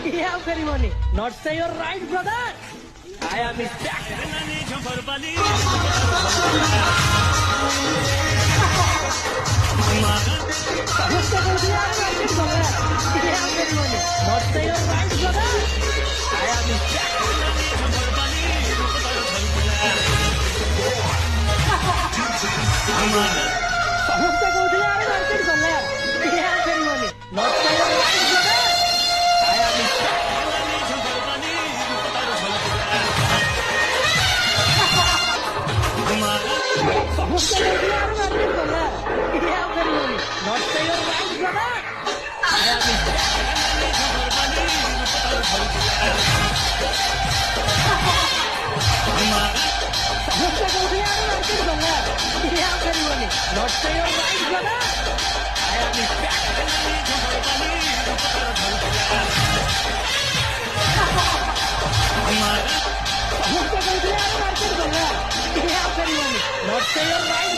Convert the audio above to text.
Yeah, very money. Not say you're right, brother. I am his back. Yeah, very money. Not say you're right, brother. I am his back. ସମସ୍ତେ କହୁଥିଲେ ଆରେ market ଗଲେ Yeah, very money. Not say you're right, brother. I am his back. ସମସ୍ତେ କହୁଥିଲେ ଆରେ market ଗଲେ Yeah, very money. Not say you're right, brother. I am his back. ସମସ୍ତେ କହୁଥିଲେ ଆରେ ମାର୍କେଟ ଗଲେ Yeah, very money. Not say you're right, brother. I am his back. ସମସ୍ତେ କହୁଥିଲେ ଆରେ ମାର୍କେଟ ଗଲେ Yeah, very money. Not say you're right,